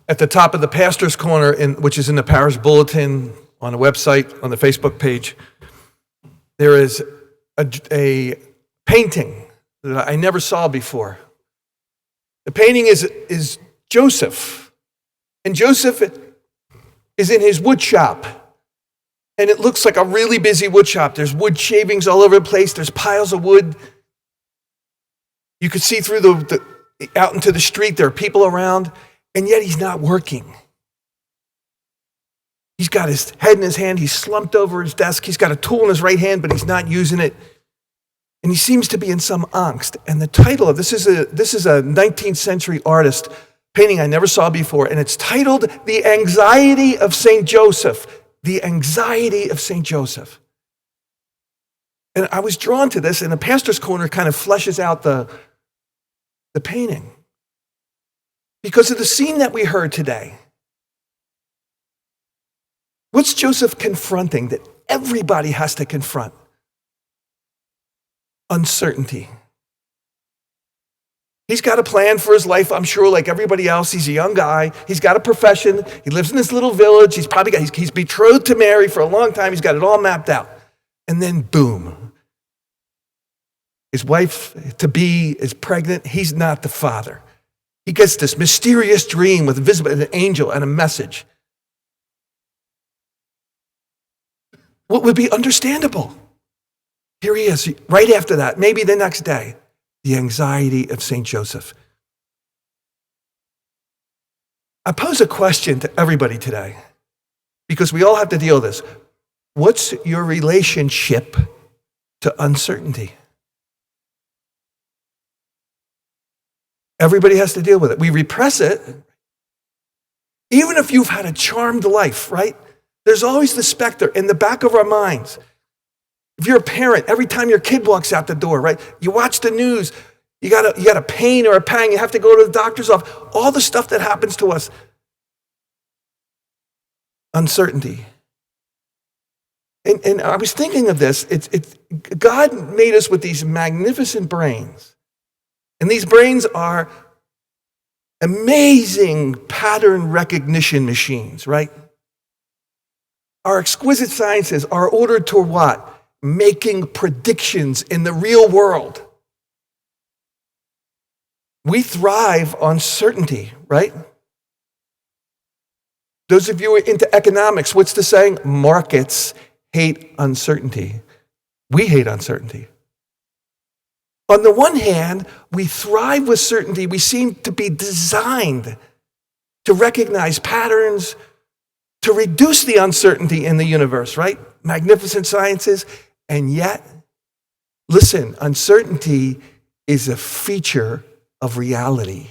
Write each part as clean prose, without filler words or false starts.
at the top of the Pastor's Corner, which is in the parish bulletin, on the website, on the Facebook page, there is a painting that I never saw before. The painting is Joseph. And Joseph is in his wood shop. And it looks like a really busy wood shop. There's wood shavings all over the place. There's piles of wood. You could see through out into the street. There are people around. And yet he's not working. He's got his head in his hand. He's slumped over his desk. He's got a tool in his right hand, but he's not using it. And he seems to be in some angst. And the title of this is a 19th century artist painting I never saw before. And it's titled The Anxiety of St. Joseph. The Anxiety of St. Joseph. And I was drawn to this, and the Pastor's Corner kind of fleshes out the painting. Because of the scene that we heard today. What's Joseph confronting that everybody has to confront? Uncertainty. He's got a plan for his life, I'm sure, like everybody else. He's a young guy. He's got a profession. He lives in this little village. He's betrothed to Mary for a long time. He's got it all mapped out. And then boom. His wife-to-be is pregnant. He's not the father. He gets this mysterious dream with an angel and a message. What would be understandable? Here he is, right after that, maybe the next day, the anxiety of St. Joseph. I pose a question to everybody today, because we all have to deal with this. What's your relationship to uncertainty? Everybody has to deal with it. We repress it. Even if you've had a charmed life, right? There's always the specter in the back of our minds. If you're a parent, every time your kid walks out the door, right? You watch the news, you got a pain or a pang, you have to go to the doctor's office. All the stuff that happens to us. Uncertainty. And I was thinking of this. God made us with these magnificent brains. And these brains are amazing pattern recognition machines, right? Our exquisite sciences are ordered to what? Making predictions in the real world. We thrive on certainty, right? Those of you who are into economics, what's the saying? Markets hate uncertainty. We hate uncertainty. On the one hand, we thrive with certainty. We seem to be designed to recognize patterns, to reduce the uncertainty in the universe, right? Magnificent sciences. And yet, listen, uncertainty is a feature of reality.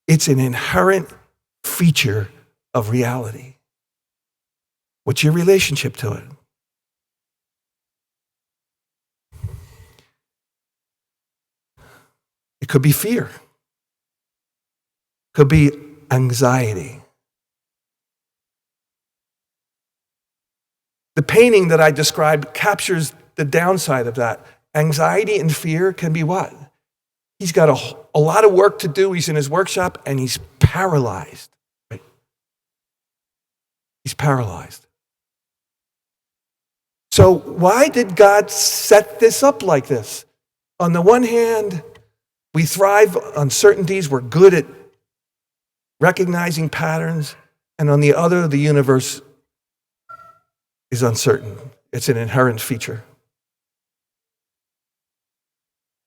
It's an inherent feature of reality. What's your relationship to it? It could be fear. Could be anxiety. The painting that I described captures the downside of that. Anxiety and fear can be what? He's got a lot of work to do. He's in his workshop and he's paralyzed. Right? He's paralyzed. So why did God set this up like this? On the one hand, we thrive on uncertainties. We're good at recognizing patterns. And on the other, the universe is uncertain. It's an inherent feature.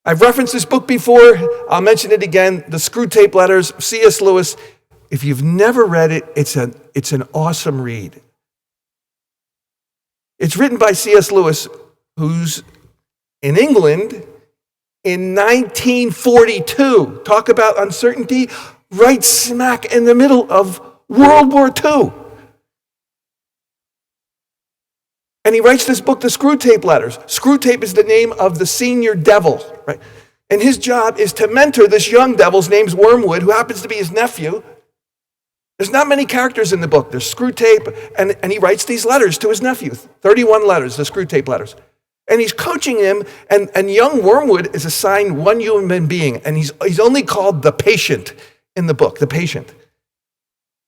I've referenced this book before. I'll mention it again. The Screwtape Letters, C.S. Lewis. If you've never read it, it's an awesome read. It's written by C.S. Lewis, who's in England in 1942. Talk about uncertainty, right smack in the middle of World War II. And he writes this book, The Screwtape Letters. Screwtape is the name of the senior devil, right? And his job is to mentor this young devil's name's Wormwood, who happens to be his nephew. There's not many characters in the book. There's Screwtape, and he writes these letters to his nephew, 31 letters, the Screwtape Letters. And he's coaching him, and young Wormwood is assigned one human being, and he's only called the patient in the book, The Patient.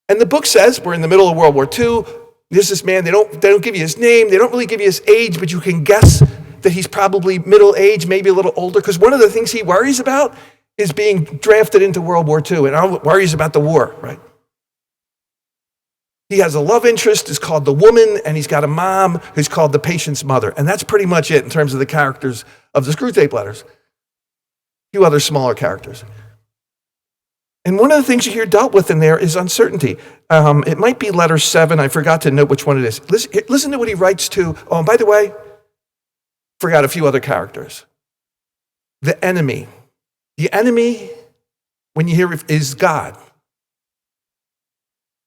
And the book says, we're in the middle of World War II. There's this man, they don't give you his name, they don't really give you his age, but you can guess that he's probably middle-aged, maybe a little older, because one of the things he worries about is being drafted into World War II, and worries about the war, right? He has a love interest, is called the woman, and he's got a mom who's called the patient's mother. And that's pretty much it in terms of the characters of the Screwtape Letters. A few other smaller characters. And one of the things you hear dealt with in there is uncertainty. It might be letter 7. I forgot to note which one it is. Listen to what he writes to, oh, and by the way, forgot a few other characters. The enemy. The enemy, when you hear, is God.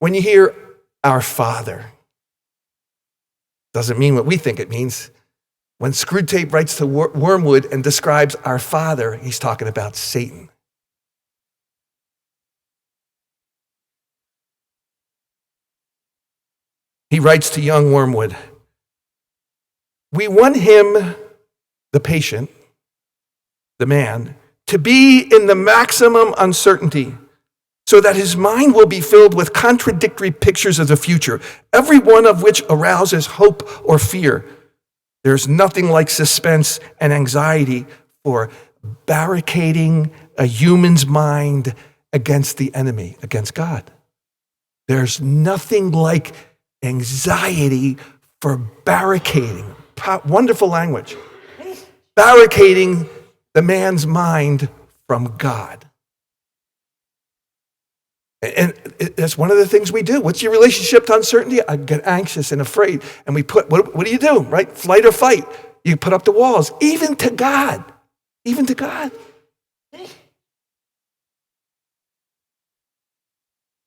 When you hear our Father, doesn't mean what we think it means. When Screwtape writes to Wormwood and describes our Father, he's talking about Satan. He writes to young Wormwood, we want him, the patient, the man, to be in the maximum uncertainty so that his mind will be filled with contradictory pictures of the future, every one of which arouses hope or fear. There's nothing like suspense and anxiety for barricading a human's mind against the enemy, against God. There's nothing like anxiety for barricading, wonderful language, barricading the man's mind from God. And that's one of the things we do. What's your relationship to uncertainty? I get anxious and afraid. And we put, what do you do, right? Flight or fight. You put up the walls, even to God. Even to God.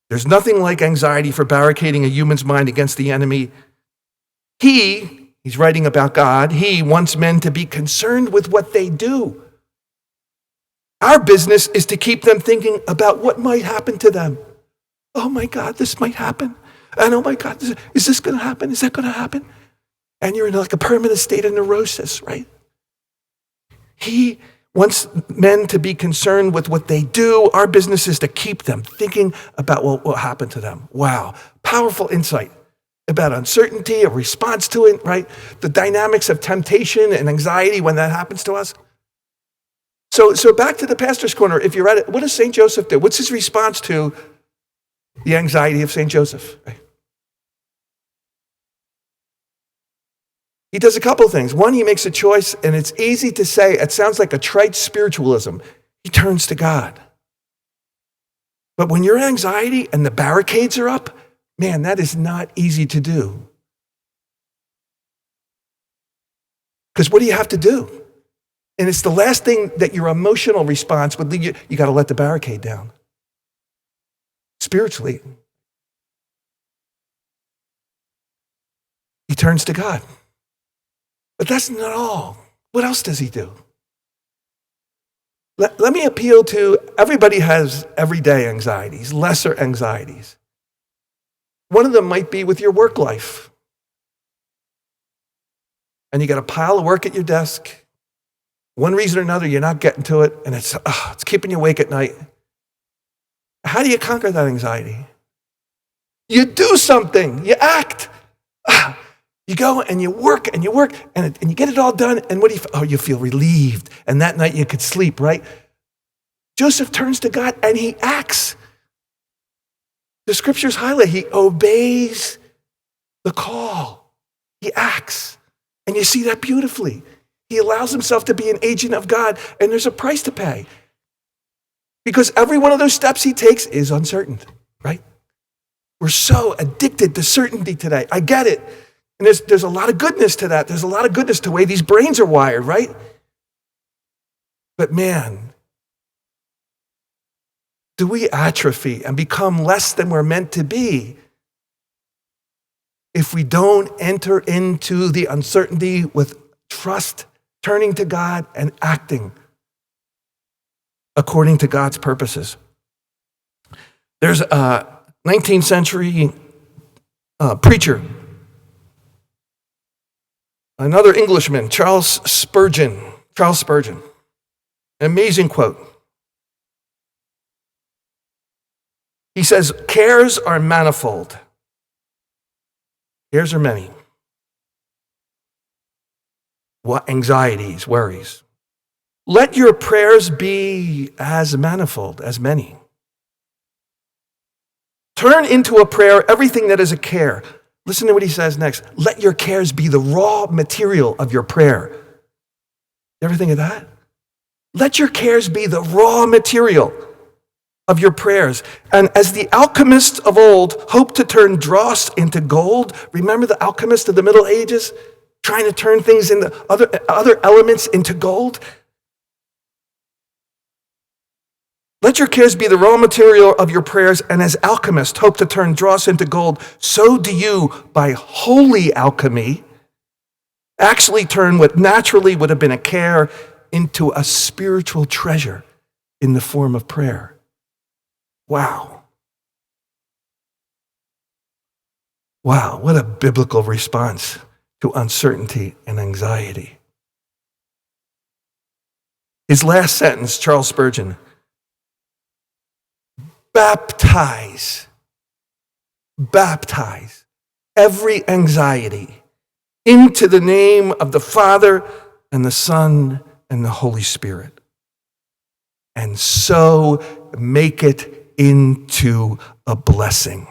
There's nothing like anxiety for barricading a human's mind against the enemy. He's writing about God, he wants men to be concerned with what they do. Our business is to keep them thinking about what might happen to them. Oh my God, this might happen. And oh my God, is this going to happen? Is that going to happen? And you're in like a permanent state of neurosis, right? He wants men to be concerned with what they do. Our business is to keep them thinking about what will happen to them. Wow, powerful insight about uncertainty, a response to it, right? The dynamics of temptation and anxiety when that happens to us. So back to the pastor's corner. If you're at it, what does St. Joseph do? What's his response to the anxiety of St. Joseph? He does a couple things. One, he makes a choice, and it's easy to say, it sounds like a trite spiritualism. He turns to God. But when you're in anxiety and the barricades are up, man, that is not easy to do. Because what do you have to do? And it's the last thing that your emotional response would lead you. You got to let the barricade down. Spiritually, he turns to God. But that's not all. What else does he do? Let me appeal to, everybody has everyday anxieties, lesser anxieties. One of them might be with your work life. And you got a pile of work at your desk. One reason or another, you're not getting to it, and it's keeping you awake at night. How do you conquer that anxiety? You do something. You act. You go and you work and you work and you get it all done. And what do you feel? Oh, you feel relieved. And that night you could sleep, right? Joseph turns to God and he acts. The scriptures highlight he obeys the call. He acts. And you see that beautifully. He allows himself to be an agent of God, and there's a price to pay. Because every one of those steps he takes is uncertain, right? We're so addicted to certainty today. I get it. And there's a lot of goodness to that. There's a lot of goodness to the way these brains are wired, right? But man, do we atrophy and become less than we're meant to be if we don't enter into the uncertainty with trust, turning to God and acting according to God's purposes? There's a 19th century preacher, another Englishman, Charles Spurgeon. An amazing quote. He says, cares are manifold. Cares are many. What anxieties, worries. Let your prayers be as manifold, as many. Turn into a prayer everything that is a care. Listen to what he says next. Let your cares be the raw material of your prayer. You ever think of that? Let your cares be the raw material of your prayers. And as the alchemists of old hoped to turn dross into gold, remember the alchemists of the Middle Ages? Trying to turn things into other elements into gold? Let your cares be the raw material of your prayers, and as alchemists hope to turn dross into gold, so do you, by holy alchemy, actually turn what naturally would have been a care into a spiritual treasure in the form of prayer. Wow. Wow, what a biblical response to uncertainty and anxiety. His last sentence, Charles Spurgeon, baptize every anxiety into the name of the Father and the Son and the Holy Spirit, and so make it into a blessing.